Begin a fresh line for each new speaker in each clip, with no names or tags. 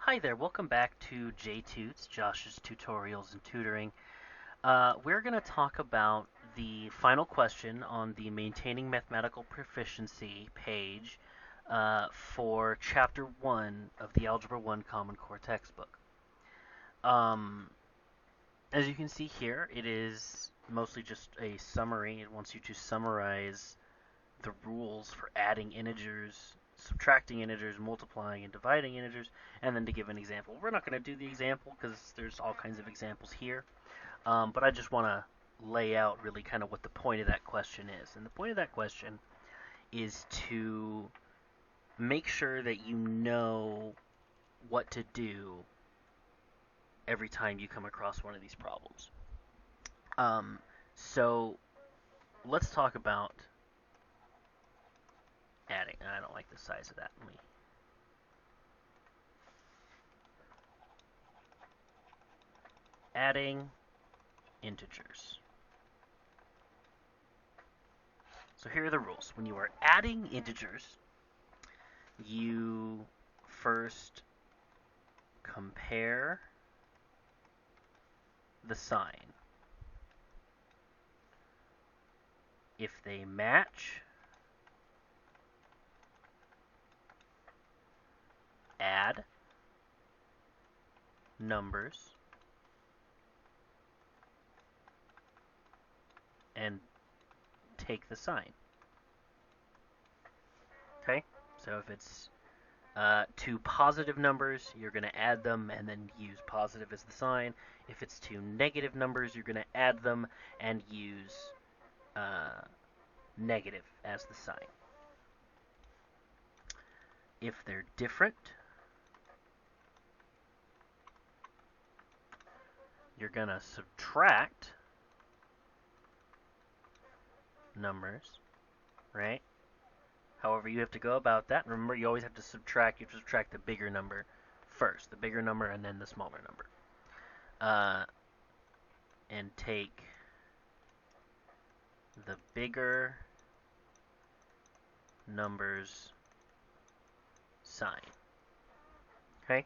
Hi there, welcome back to JTuts, Josh's Tutorials and Tutoring. We're going to talk about the final question on the Maintaining Mathematical Proficiency page for Chapter 1 of the Algebra 1 Common Core textbook. Um, as you can see here, it is mostly just a summary. It wants you to summarize the rules for adding integers, subtracting integers, multiplying and dividing integers, and then to give an example. We're not going to do the example because there's all kinds of examples here, but I just want to lay out really kind of what the point of that question is. And the point of that question is to make sure that you know what to do every time you come across one of these problems. So let's talk about adding. I don't like the size of that. Let me adding integers. So here are the rules. When you are adding integers, you first compare the sign. If they match, add numbers and take the sign. Okay? So if it's two positive numbers, you're going to add them and then use positive as the sign. If it's two negative numbers, you're going to add them and use negative as the sign. If they're different, you're going to subtract numbers, right? However you have to go about that. Remember, you always have to subtract. You have to subtract the bigger number first, the bigger number and then the smaller number. And take the bigger number's sign. Okay?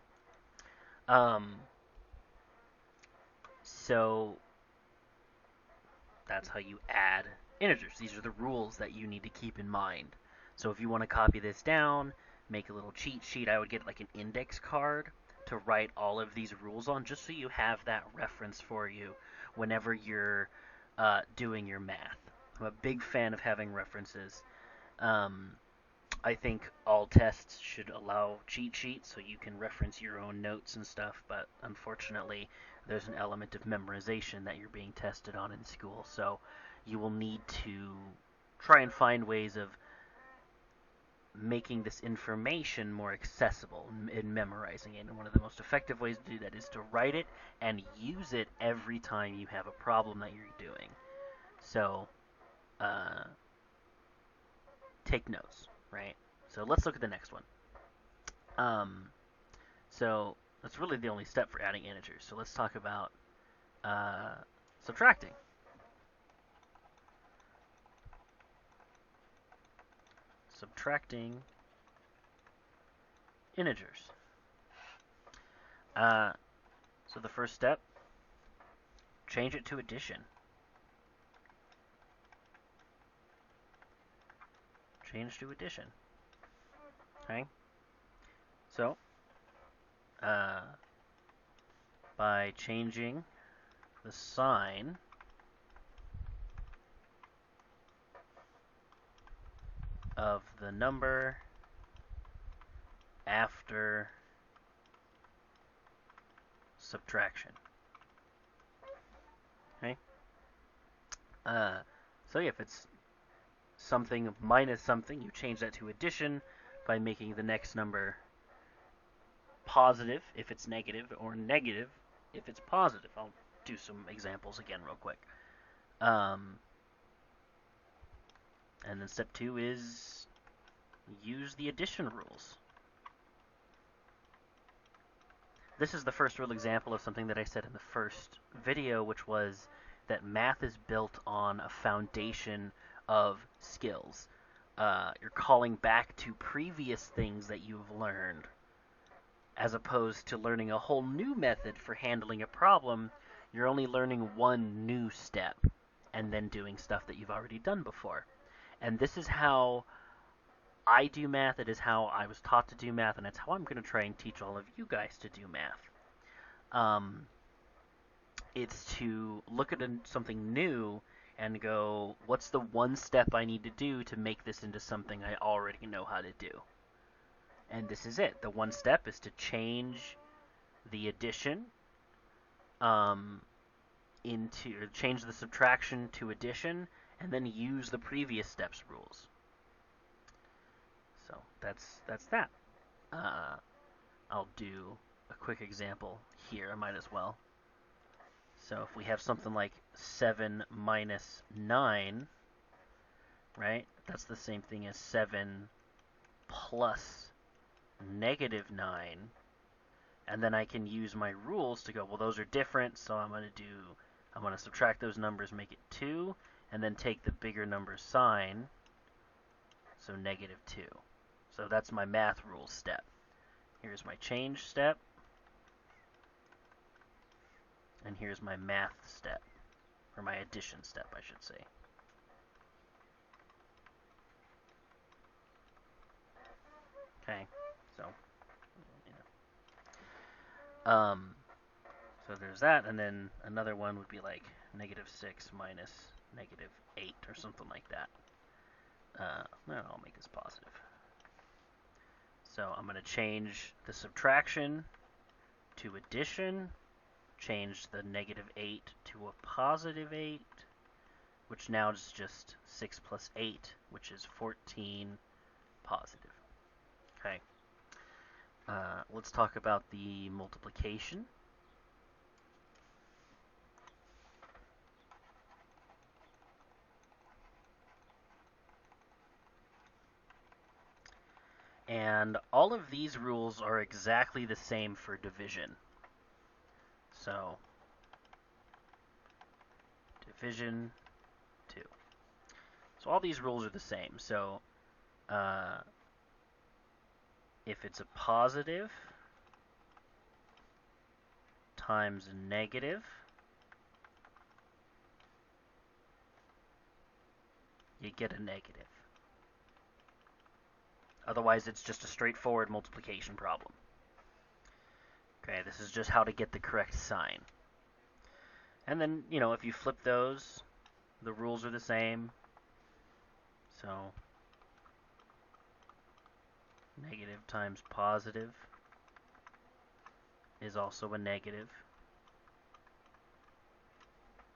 So that's how you add integers. These are the rules that you need to keep in mind. So if you want to copy this down, make a little cheat sheet, I would get like an index card to write all of these rules on, just so you have that reference for you whenever you're doing your math. I'm a big fan of having references. I think all tests should allow cheat sheets so you can reference your own notes and stuff, but unfortunately there's an element of memorization that you're being tested on in school, so you will need to try and find ways of making this information more accessible in memorizing it. And one of the most effective ways to do that is to write it and use it every time you have a problem that you're doing. So, take notes, right? So let's look at the next one. So that's really the only step for adding integers. So let's talk about subtracting. Subtracting integers. So the first step, change it to addition. Change to addition. Okay? So, by changing the sign of the number after subtraction. Okay? So if it's something minus something, you change that to addition by making the next number positive if it's negative, or negative if it's positive. I'll do some examples again real quick. And then step 2 is use the addition rules. This is the first real example of something that I said in the first video, which was that math is built on a foundation of skills. You're calling back to previous things that you've learned as opposed to learning a whole new method for handling a problem. You're only learning one new step and then doing stuff that you've already done before. And this is how I do math. It is how I was taught to do math, and it's how I'm going to try and teach all of you guys to do math. It's to look at something new and go, what's the one step I need to do to make this into something I already know how to do? And this is it. The one step is to change the addition change the subtraction to addition, and then use the previous steps rules. So that's that. I'll do a quick example here. I might as well. So if we have something like 7 minus 9, right? That's the same thing as 7 plus negative 9. And then I can use my rules to go, well, those are different, so I'm going to subtract those numbers, make it 2, and then take the bigger number sign, so negative 2. So that's my math rules step. Here's my change step, and here's my math step, or my addition step, I should say. Okay, so so there's that, and then another one would be like negative 6 minus negative 8, or something like that. No, I'll make this positive. So I'm going to change the subtraction to addition, change the negative 8 to a positive 8, which now is just 6 plus 8, which is 14 positive. Okay. Let's talk about the multiplication. And all of these rules are exactly the same for division. So, division 2. So all these rules are the same. So, if it's a positive times a negative, you get a negative. Otherwise, it's just a straightforward multiplication problem. Okay, this is just how to get the correct sign. And then, if you flip those, the rules are the same. So, negative times positive is also a negative,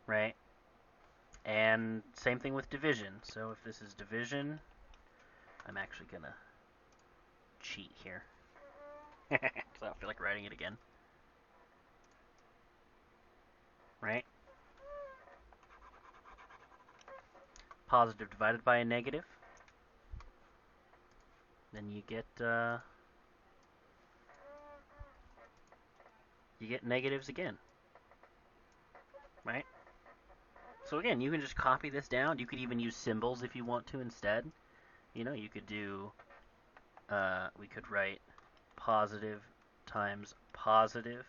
right? And same thing with division. So if this is division, I'm actually going to cheat here. So I don't feel like writing it again. Right? Positive divided by a negative. Then you get negatives again. Right? So again, you can just copy this down. You could even use symbols if you want to instead. You could do, we could write positive times positive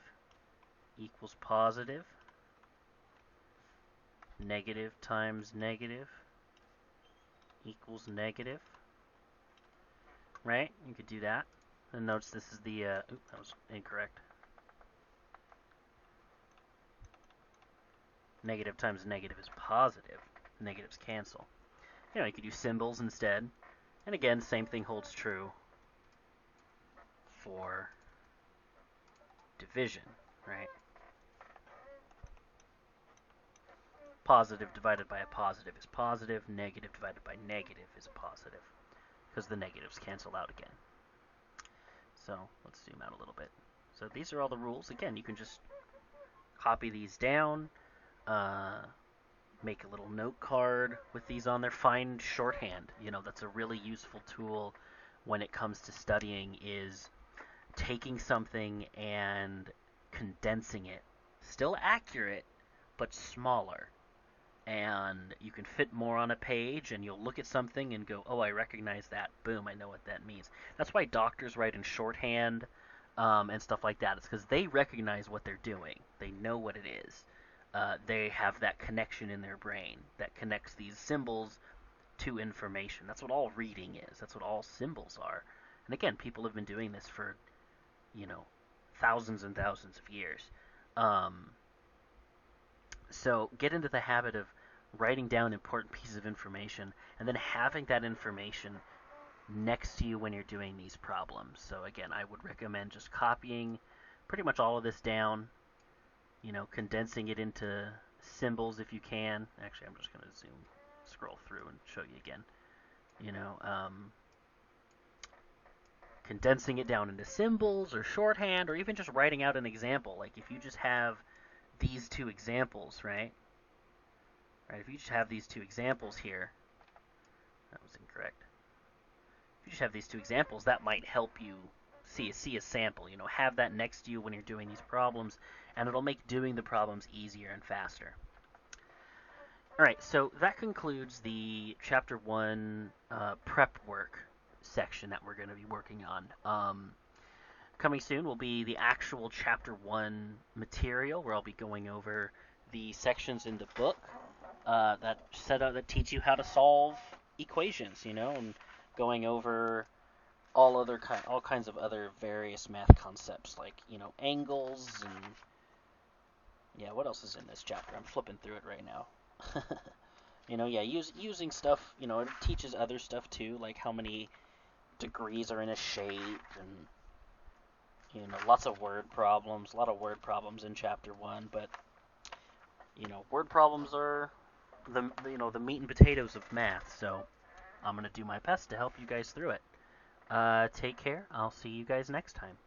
equals positive. Negative times negative equals negative. Right? You could do that. And notice this is the, that was incorrect. Negative times negative is positive. Negatives cancel. You could use symbols instead. And again, same thing holds true for division, right? Positive divided by a positive is positive. Negative divided by negative is a positive, because the negatives cancel out again. So let's zoom out a little bit. So these are all the rules. Again, you can just copy these down, make a little note card with these on there. Find shorthand. That's a really useful tool when it comes to studying, is taking something and condensing it. Still accurate, but smaller. And you can fit more on a page, and you'll look at something and go, oh, I recognize that. Boom, I know what that means. That's why doctors write in shorthand. and stuff like that. It's because they recognize what they're doing. They know what it is. They have that connection in their brain that connects these symbols to information. That's what all reading is. That's what all symbols are. And again, people have been doing this for, you know, thousands and thousands of years. Um, so get into the habit of writing down important pieces of information and then having that information next to you when you're doing these problems. So again, I would recommend just copying pretty much all of this down, condensing it into symbols if you can. Actually, I'm just going to scroll through and show you again. You know, um, Condensing it down into symbols or shorthand or even just writing out an example. Like if you just have these two examples, right? Right, if you just have these two examples here, that was incorrect. If you just have these two examples, that might help you see a sample. Have that next to you when you're doing these problems, and it'll make doing the problems easier and faster. All right, so that concludes the Chapter 1 prep work section that we're going to be working on. Coming soon will be the actual Chapter 1 material, where I'll be going over the sections in the book that teach you how to solve equations, and going over all kinds of other various math concepts like angles and yeah, what else is in this chapter? I'm flipping through it right now. Using stuff. It teaches other stuff too, like how many degrees are in a shape, and lots of word problems. A lot of word problems in chapter 1, but word problems are the meat and potatoes of math. So I'm gonna do my best to help you guys through it. Take care. I'll see you guys next time.